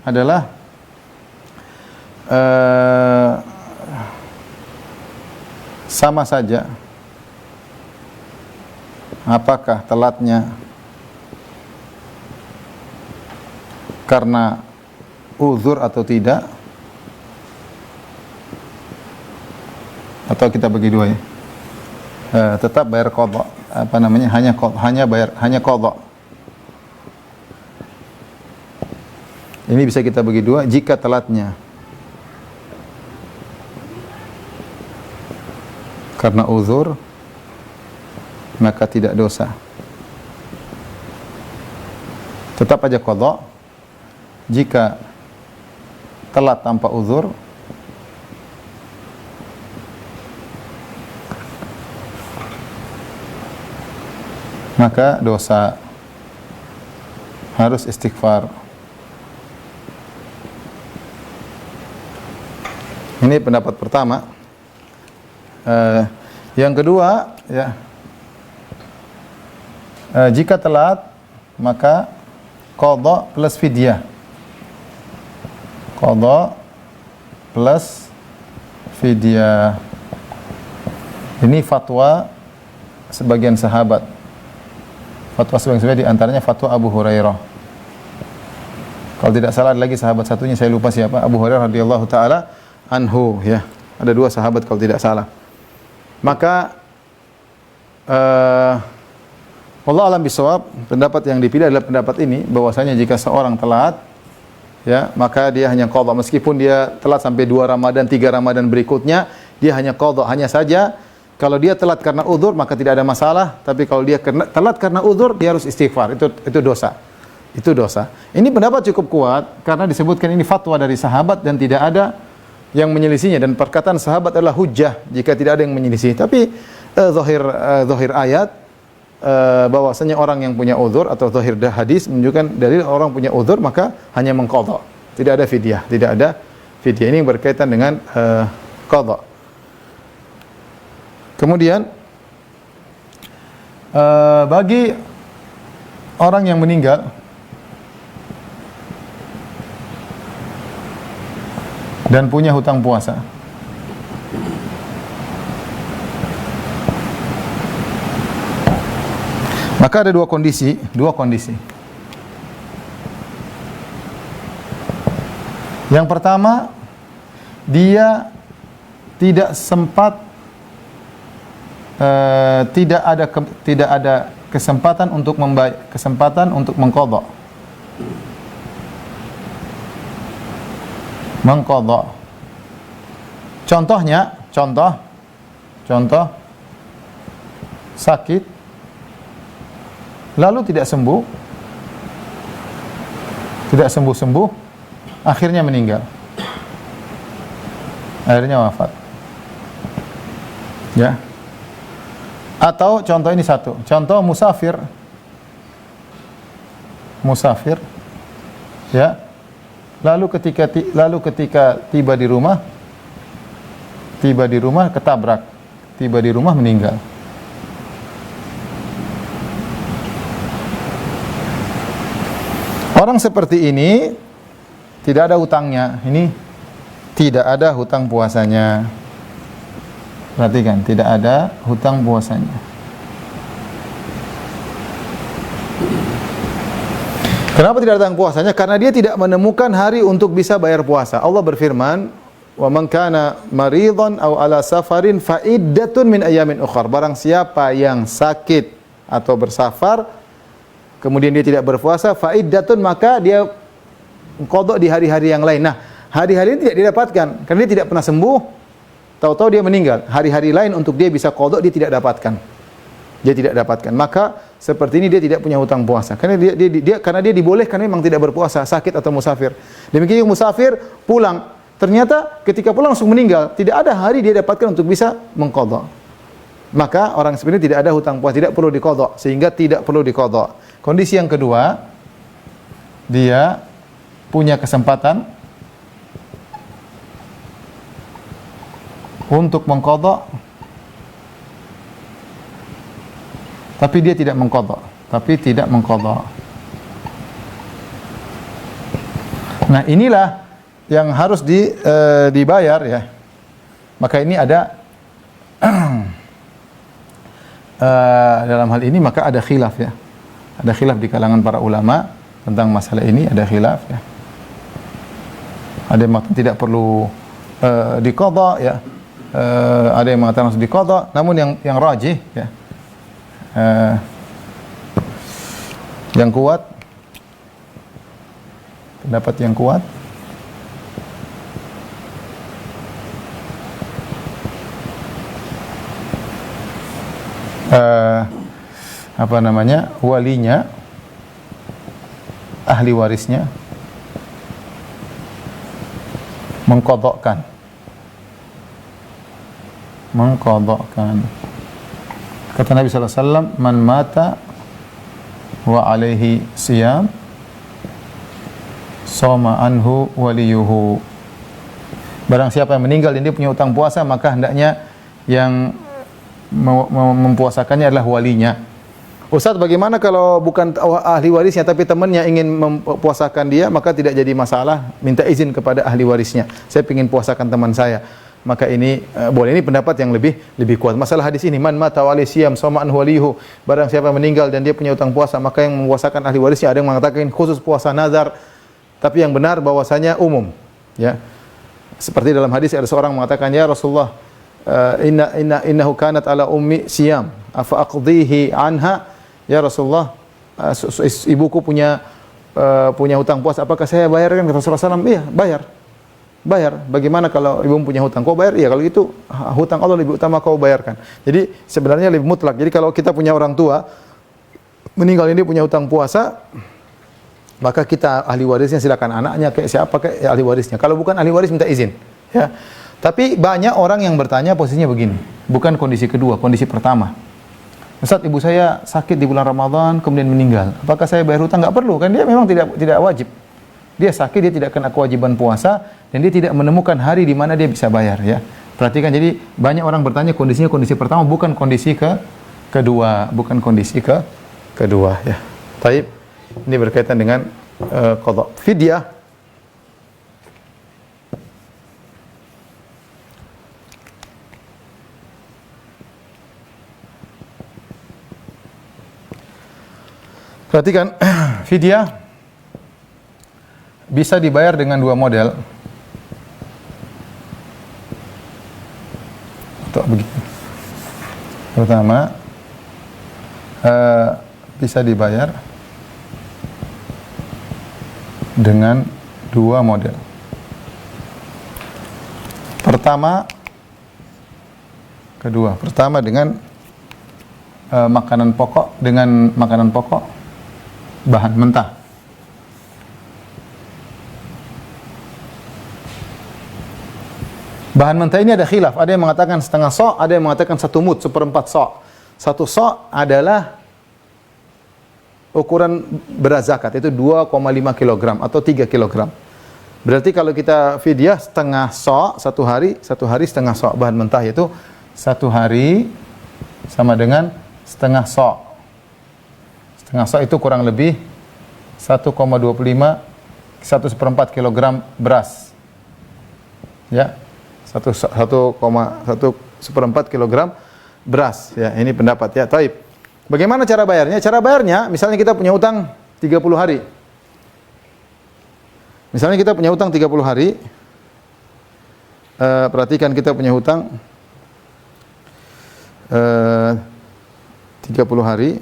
adalah sama saja apakah telatnya karena uzur atau tidak, atau kita bagi dua ya. Tetap bayar qadha, hanya qadha. Ini bisa kita bagi dua. Jika telatnya karena uzur, maka tidak dosa. Tetap aja qadha. Jika telat tanpa uzur, maka dosa, harus istighfar. Ini pendapat pertama. Yang kedua, ya, jika telat maka qadha plus fidyah. Qadha plus fidyah. Ini fatwa sebagian sahabat. Fatwa sebagian sahabat, di antaranya fatwa Abu Hurairah. Kalau tidak salah ada lagi sahabat satunya, saya lupa siapa. Abu Hurairah radhiyallahu taala anhu, ya. Ada dua sahabat kalau tidak salah. Maka wallahu alam bisawab, pendapat yang dipilih adalah pendapat ini, bahwasanya jika seorang telat, ya, maka dia hanya qadha, meskipun dia telat sampai 2 Ramadan, 3 Ramadan berikutnya, dia hanya qadha. Hanya saja kalau dia telat karena uzur maka tidak ada masalah, tapi kalau dia telat karena uzur dia harus istighfar. Itu dosa. Itu dosa. Ini pendapat cukup kuat karena disebutkan ini fatwa dari sahabat dan tidak ada yang menyelisihinya, dan perkataan sahabat adalah hujjah jika tidak ada yang menyelisih. Tapi zahir ayat bahwasanya orang yang punya uzur, atau zahir hadis menunjukkan dalil orang punya uzur maka hanya mengqadha. Tidak ada fidyah, tidak ada fidyah. Ini berkaitan dengan qadha. Kemudian bagi orang yang meninggal dan punya hutang puasa, maka ada dua kondisi. Yang pertama, dia tidak sempat, tidak ada kesempatan untuk mengqadha. Contoh sakit lalu tidak sembuh, akhirnya meninggal, akhirnya wafat, ya. Atau contoh ini satu, contoh musafir, ya. Lalu ketika tiba di rumah ketabrak, tiba di rumah meninggal. Orang seperti ini tidak ada hutangnya. Ini tidak ada hutang puasanya. Perhatikan, tidak ada hutang puasanya. Kenapa tidak ada hutang puasanya? Karena dia tidak menemukan hari untuk bisa bayar puasa. Allah berfirman, "Wa man kana maridhan aw ala safarin fa iddatun min ayamin ukhar." Barang siapa yang sakit atau bersafar kemudian dia tidak berpuasa, fa iddatun, maka dia qadha di hari-hari yang lain. Nah, Hari-hari ini tidak didapatkan karena dia tidak pernah sembuh. Tahu-tahu dia meninggal. Hari-hari lain untuk dia bisa qada dia tidak dapatkan. Dia tidak dapatkan. Maka seperti ini dia tidak punya hutang puasa. Karena dia dibolehkan memang tidak berpuasa, sakit atau musafir. Demikian musafir pulang, ternyata ketika pulang langsung meninggal, tidak ada hari dia dapatkan untuk bisa mengqada. Maka orang seperti ini tidak ada hutang puasa, tidak perlu diqada, sehingga tidak perlu diqada. Kondisi yang kedua, dia punya kesempatan untuk mengqada tapi dia tidak mengqada. Nah, inilah yang harus dibayar ya. Maka ini ada dalam hal ini maka ada khilaf ya. Ada khilaf di kalangan para ulama tentang masalah ini, ada khilaf ya. Ada yang mengatakan tidak perlu diqada ya. Ada yang mengatakan harus diqada, namun yang rajih ya. Yang kuat, pendapat yang kuat apa namanya, walinya, ahli warisnya mengqadhakan. Kata Nabi sallallahu alaihi wasallam, "Man mata wa alaihi siyam, shoma anhu waliyuhu." Barang siapa yang meninggal dan dia punya hutang puasa, maka hendaknya yang mempuasakannya adalah walinya. Ustaz, bagaimana kalau bukan ahli warisnya tapi temannya ingin mempuasakan dia, maka tidak jadi masalah, minta izin kepada ahli warisnya. Saya ingin puasakan teman saya. Maka ini boleh. Ini pendapat yang lebih kuat. Masalah hadis ini, man mata wa alaihi siyam shoma anhu waliyuhu. Barang siapa meninggal dan dia punya hutang puasa, maka yang mempuasakan ahli warisnya. Ada yang mengatakan khusus puasa nazar, tapi yang benar bahwasanya umum, ya. Seperti dalam hadis ada seorang mengatakan, "Ya Rasulullah, innahu kanat ala ummi siyam, afa aqdihi anha?" Ya Rasulullah, ibuku punya hutang puasa, apakah saya bayarkan? Kata Rasulullah SAW, iya, bayar. Bagaimana kalau ibu punya hutang? Kau bayar? Iya, kalau itu hutang Allah lebih utama kau bayarkan. Jadi sebenarnya lebih mutlak. Jadi kalau kita punya orang tua meninggal ini punya hutang puasa, maka kita ahli warisnya silakan, anaknya kayak siapa kayak ahli warisnya. Kalau bukan ahli waris minta izin, ya. Tapi banyak orang yang bertanya posisinya begini, bukan kondisi kedua, kondisi pertama. Ustaz, ibu saya sakit di bulan Ramadan kemudian meninggal. Apakah saya bayar hutang? Enggak perlu, kan dia memang tidak wajib. Dia sakit, dia tidak kena kewajiban puasa dan dia tidak menemukan hari di mana dia bisa bayar, ya. Perhatikan, jadi banyak orang bertanya kondisinya kondisi pertama, bukan kondisi kedua, ya. Taib. Ini berkaitan dengan qadha. Fidyah. Perhatikan, fidyah bisa dibayar dengan dua model. Untuk begitu. Pertama, bisa dibayar dengan dua model. Pertama dengan makanan pokok, bahan mentah. Bahan mentah ini ada khilaf. Ada yang mengatakan setengah sa', ada yang mengatakan 1 mud, 1/4 sa'. 1 sa' adalah ukuran beras zakat, itu 2,5 kg atau 3 kg. Berarti kalau kita fidyah setengah sa' satu hari setengah sa' bahan mentah, yaitu 1 hari sama dengan setengah sa'. Setengah sa' itu kurang lebih 1,25 1/4 kg beras. Ya. 1,1/4 kg beras, ya. Ini pendapat, ya. Taib. Bagaimana cara bayarnya? Cara bayarnya, misalnya kita punya utang 30 hari. Misalnya kita punya utang 30 hari. Perhatikan, kita punya hutang 30 hari.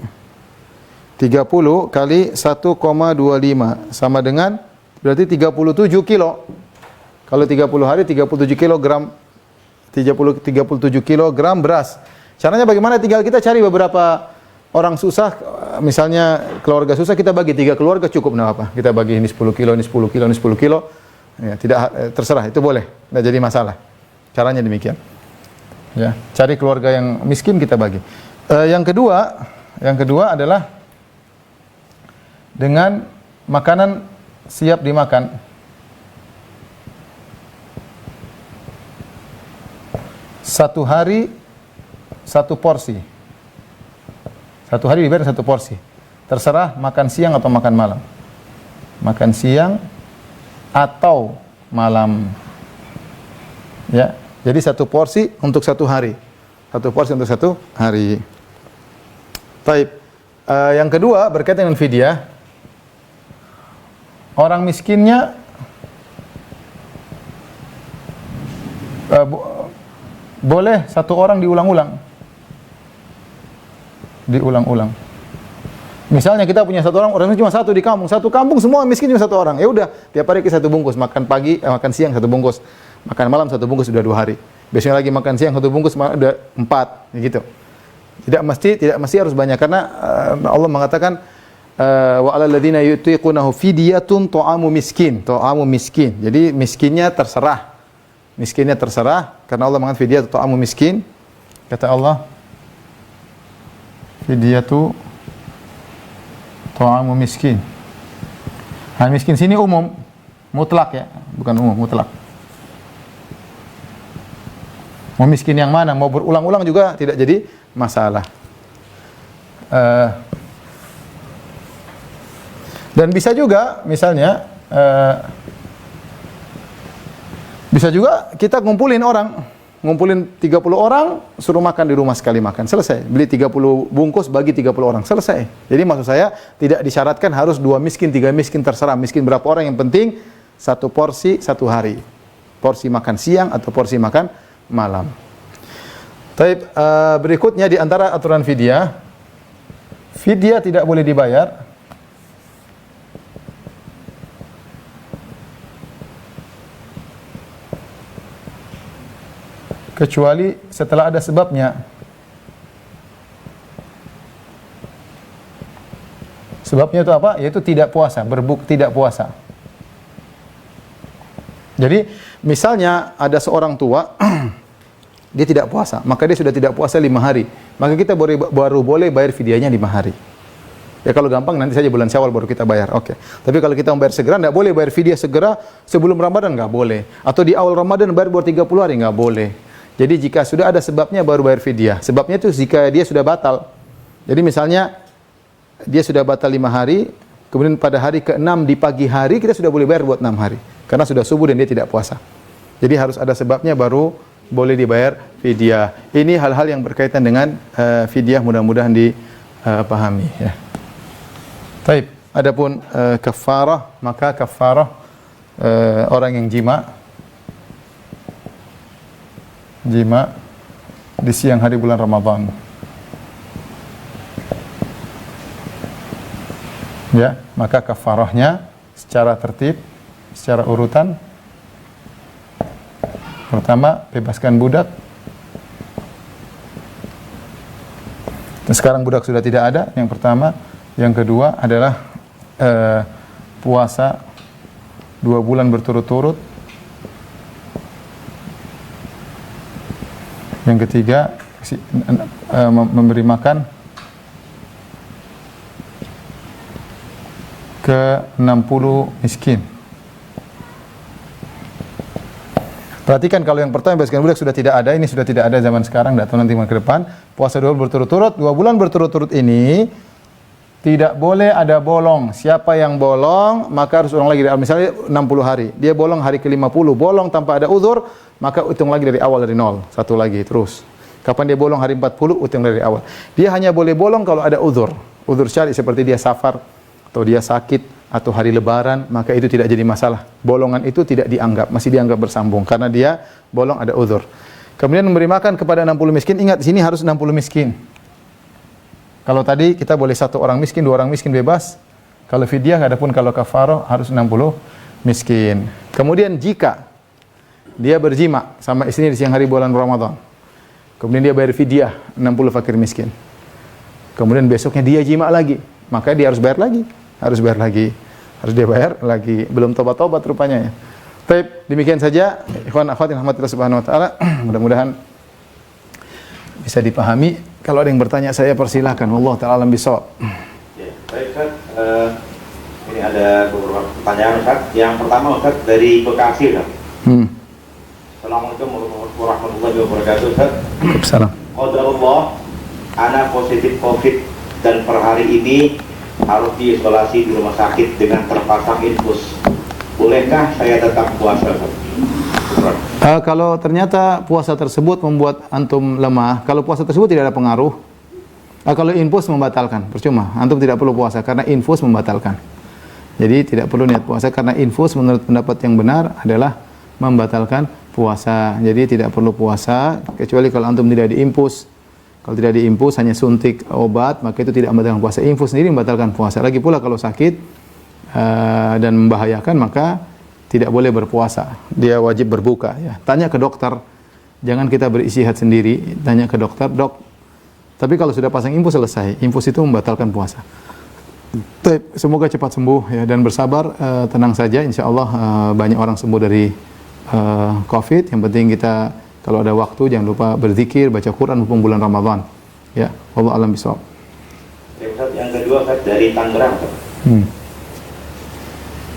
30 kali 1,25 sama dengan berarti 37 kilo. Kalau 30 hari 37 kilogram 37 kilogram beras. Caranya bagaimana? Tinggal kita cari beberapa orang susah, misalnya keluarga susah, kita bagi 3 keluarga cukup, nah apa? Kita bagi ini 10 kilo, ini 10 kilo, ini 10 kilo. Ya, tidak terserah, itu boleh. Tidak jadi masalah. Caranya demikian. Ya, cari keluarga yang miskin kita bagi. Yang kedua adalah dengan makanan siap dimakan. Satu hari satu porsi. Satu hari dibayar satu porsi. Terserah makan siang atau makan malam. Makan siang atau malam. Ya, jadi satu porsi untuk satu hari. Satu porsi untuk satu hari. Baik. Yang kedua berkaitan dengan fidyah. Orang miskinnya boleh satu orang diulang-ulang. Misalnya kita punya satu orang, orangnya cuma satu di kampung. Satu kampung semua miskin cuma satu orang. Ya udah, tiap hari kita satu bungkus. Makan pagi, makan siang satu bungkus. Makan malam satu bungkus sudah 2 hari. Besoknya lagi makan siang satu bungkus udah 4, gitu. Tidak mesti harus banyak, karena Allah mengatakan wa 'alal ladzina yutiqunahu fidyatun ta'amu miskin. Ta'amu miskin. Jadi miskinnya terserah. Karena Allah mengatakan fidyah ta'amu miskin. Kata Allah, fidyatu ta'amu miskin. Nah, miskin sini umum, mutlak ya, bukan umum, mutlak. Mau miskin yang mana, mau berulang-ulang juga tidak jadi masalah. Dan bisa juga, misalnya, bisa juga kita ngumpulin 30 orang, suruh makan di rumah sekali makan, selesai. Beli 30 bungkus, bagi 30 orang, selesai. Jadi maksud saya, tidak disyaratkan harus 2 miskin, 3 miskin, terserah. Miskin berapa orang, yang penting satu porsi, satu hari. Porsi makan siang atau porsi makan malam. Taib, berikutnya di antara aturan fidyah tidak boleh dibayar kecuali setelah ada sebabnya. Sebabnya itu apa? Yaitu tidak puasa, tidak puasa. Jadi, misalnya ada seorang tua, dia tidak puasa, maka dia sudah tidak puasa 5 hari. Maka kita baru boleh bayar fidyahnya 5 hari. Ya kalau gampang nanti saja bulan Syawal baru kita bayar. Oke. Tapi kalau kita membayar segera, tidak boleh bayar fidyah segera sebelum Ramadan, nggak boleh. Atau di awal Ramadan bayar baru 30 hari, nggak boleh. Jadi jika sudah ada sebabnya baru bayar fidyah. Sebabnya itu jika dia sudah batal. Jadi misalnya dia sudah batal 5 hari, kemudian pada hari ke-6 di pagi hari kita sudah boleh bayar buat 6 hari. Karena sudah subuh dan dia tidak puasa. Jadi harus ada sebabnya baru boleh dibayar fidyah. Ini hal-hal yang berkaitan dengan fidyah, mudah-mudahan dipahami ya. Baik, adapun kafarah, maka kafarah orang yang jima di siang hari bulan Ramadan. Ya, maka kafarahnya secara tertib, secara urutan. Pertama, bebaskan budak. Dan sekarang budak sudah tidak ada, yang pertama. Yang kedua adalah puasa 2 bulan berturut-turut. Yang ketiga, memberi makan ke 60 miskin. Perhatikan, kalau yang pertama bebaskan budak sudah tidak ada, ini sudah tidak ada zaman sekarang, tidak tahu nanti ke depan. Puasa 2 bulan berturut-turut, 2 bulan berturut-turut ini tidak boleh ada bolong. Siapa yang bolong, maka harus ulang lagi. Misalnya 60 hari, dia bolong hari ke-50, bolong tanpa ada uzur, maka hitung lagi dari awal, dari 0, satu lagi, terus. Kapan dia bolong hari 40, hitung dari awal. Dia hanya boleh bolong kalau ada uzur. Uzur syar'i seperti dia safar, atau dia sakit, atau hari lebaran, maka itu tidak jadi masalah. Bolongan itu tidak dianggap, masih dianggap bersambung, karena dia bolong ada uzur. Kemudian memberi makan kepada 60 miskin, ingat di sini harus 60 miskin. Kalau tadi kita boleh 1 orang miskin, 2 orang miskin bebas. Kalau fidyah, adapun kalau kafarah harus 60 miskin. Kemudian jika dia berjima sama istrinya di siang hari bulan Ramadan. Kemudian dia bayar fidyah 60 fakir miskin. Kemudian besoknya dia jima lagi, maka dia harus bayar lagi. Harus dia bayar lagi. Belum tobat-tobat rupanya ya. Baik, demikian saja ikhwan akhwat yang rahmatillah subhanahu wa taala. Mudah-mudahan bisa dipahami. Kalau ada yang bertanya saya persilahkan. Wallahu taala alam bisawab. Ya, baik Ustaz. Ini ada beberapa pertanyaan Ustaz. Yang pertama Ustaz dari Bekasi Ustaz. Assalamualaikum warahmatullahi wabarakatuh Ustaz. Waalaikumsalam. Qadarullah, anak positif COVID dan per hari ini harus diisolasi di rumah sakit dengan terpasang infus. Bolehkah saya tetap puasa Ustaz? Kalau ternyata puasa tersebut membuat antum lemah, kalau puasa tersebut tidak ada pengaruh, kalau infus membatalkan, percuma. Antum tidak perlu puasa karena infus membatalkan. Jadi tidak perlu niat puasa karena infus menurut pendapat yang benar adalah membatalkan puasa. Jadi tidak perlu puasa kecuali kalau antum tidak diinfus. Kalau tidak diinfus hanya suntik obat, maka itu tidak membatalkan puasa. Infus sendiri membatalkan puasa. Lagi pula kalau sakit dan membahayakan maka tidak boleh berpuasa. Dia wajib berbuka ya. Tanya ke dokter. Jangan kita beristihad sendiri, tanya ke dokter, "Dok, tapi kalau sudah pasang infus selesai. Infus itu membatalkan puasa." Semoga cepat sembuh ya dan bersabar, tenang saja, insyaallah banyak orang sembuh dari COVID. Yang penting kita kalau ada waktu jangan lupa berzikir, baca Quran mumpung bulan Ramadan. Ya, wallahu a'lam bishawab. Yang kedua Ustaz dari Tangerang.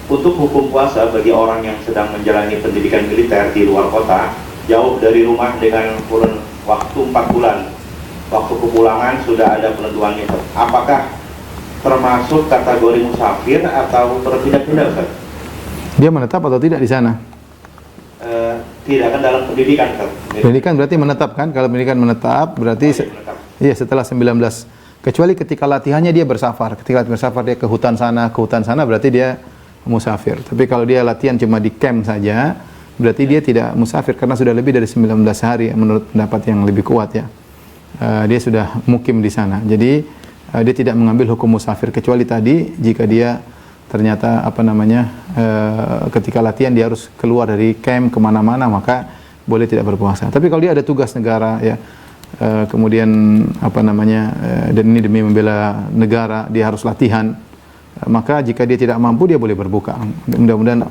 Untuk hukum puasa bagi orang yang sedang menjalani pendidikan militer di luar kota, jauh dari rumah dengan kurun waktu 4 bulan. Waktu kepulangan sudah ada penentuannya. Apakah termasuk kategori musafir atau berpindah-pindah Ustaz? Dia menetap atau tidak di sana? Tidak, kan dalam pendidikan Ustaz. Pendidikan berarti menetap kan? Kalau pendidikan menetap berarti iya setelah 19. Kecuali ketika latihannya dia bersafar. Ketika bersafar dia ke hutan sana berarti dia musafir. Tapi kalau dia latihan cuma di camp saja, berarti dia tidak musafir karena sudah lebih dari 19 hari menurut pendapat yang lebih kuat ya. Dia sudah mukim di sana. Jadi dia tidak mengambil hukum musafir kecuali tadi jika dia ternyata ketika latihan dia harus keluar dari camp kemana-mana maka boleh tidak berpuasa. Tapi kalau dia ada tugas negara ya, kemudian dan ini demi membela negara dia harus latihan, maka jika dia tidak mampu dia boleh berbuka. Mudah-mudahan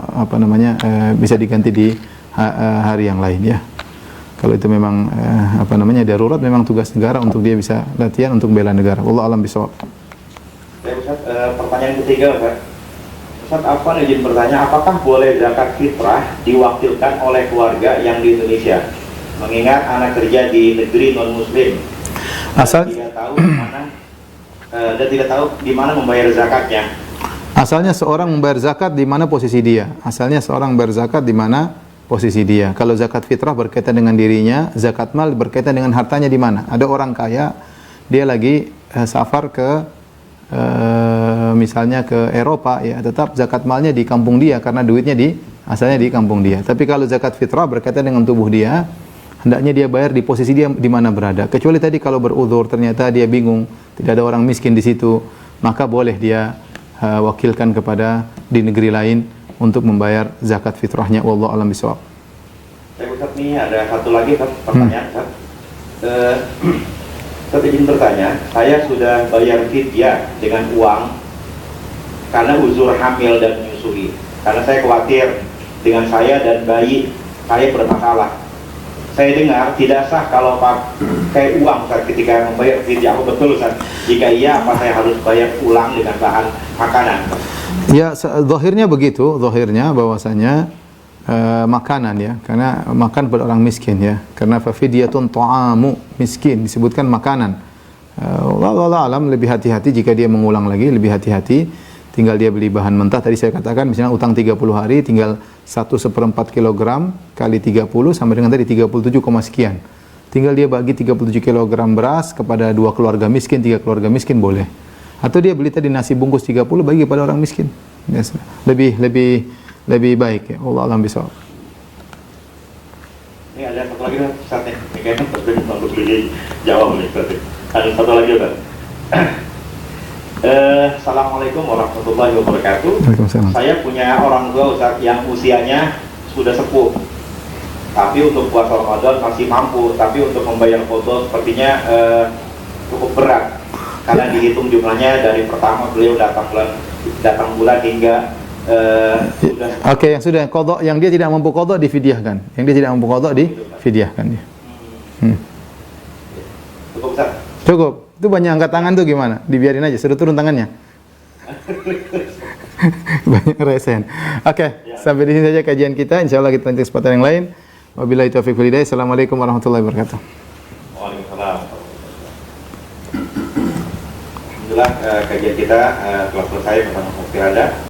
bisa diganti di hari yang lain ya. Kalau itu memang darurat, memang tugas negara untuk dia bisa latihan untuk bela negara. Wallahu a'lam bishawab. Ya Ustaz, pertanyaan ketiga Ustaz. Ustaz Afwan izin bertanya, apakah boleh zakat fitrah diwakilkan oleh keluarga yang di Indonesia? Mengingat anak kerja di negeri non muslim. Asal dan tidak tahu di mana membayar zakatnya. Asalnya seorang membayar zakat di mana posisi dia. Kalau zakat fitrah berkaitan dengan dirinya, zakat mal berkaitan dengan hartanya di mana. Ada orang kaya, dia lagi safar ke misalnya ke Eropa ya, tetap zakat malnya di kampung dia karena duitnya asalnya di kampung dia. Tapi kalau zakat fitrah berkaitan dengan tubuh dia, hendaknya dia bayar di posisi dia di mana berada. Kecuali tadi kalau beruzur ternyata dia bingung, tidak ada orang miskin di situ, maka boleh dia wakilkan kepada di negeri lain untuk membayar zakat fitrahnya. Wallahu a'lam bishawab. Ustaz, nih ada satu lagi pertanyaan Ustaz. Saya ingin bertanya, saya sudah bayar fidyah dengan uang karena uzur hamil dan menyusui. Karena saya khawatir dengan saya dan bayi saya bermasalah. Saya dengar tidak sah kalau pakai uang Ustaz ketika membayar fidyah. Apa betul Ustaz? Jika iya, apa saya harus bayar ulang dengan bahan makanan? Ya, zahirnya begitu, bahwasanya makanan ya, karena makan pada orang miskin ya, karena fafidyatun ta'amu, miskin disebutkan makanan. Wallahu alam, lebih hati-hati jika dia mengulang lagi, lebih hati-hati. Tinggal dia beli bahan mentah, tadi saya katakan misalnya utang 30 hari tinggal 1/4 kilogram kali 30 sama dengan tadi 37, sekian. Tinggal dia bagi 37 kilogram beras kepada 2 keluarga miskin, 3 keluarga miskin boleh. Atau dia beli tadi nasi bungkus 30 bagi pada orang miskin. Yes. Lebih baik ya. Allah alam bisawab. Ini ada satu lagi Ustaz nih. Ini kayaknya untuk dijawab nih Ustaz. Ada satu lagi Ustaz. Assalamualaikum warahmatullahi wabarakatuh. Waalaikumsalam. Saya punya orang tua Ustaz yang usianya sudah sepuh. Tapi untuk puasa Ramadan masih mampu, tapi untuk membayar qadha sepertinya cukup berat karena dihitung jumlahnya dari pertama beliau datang bulan hingga sudah. Oke, yang sudah qadha, yang dia tidak mampu qadha difidyahkan. Yang dia tidak mampu qadha difidyahkan dia. Cukup Ustaz. Cukup. Itu banyak angkat tangan tuh gimana? Dibiarin aja, suruh turun tangannya. Banyak resen. Oke, sampai di sini saja kajian kita. Insyaallah kita lanjut kesempatan yang lain. Wabillahi taufiq wal hidayah. Assalamualaikum warahmatullahi wabarakatuh. Waalaikumsalam. Alhamdulillah kajian kita telah selesai bersama Mufti Rada.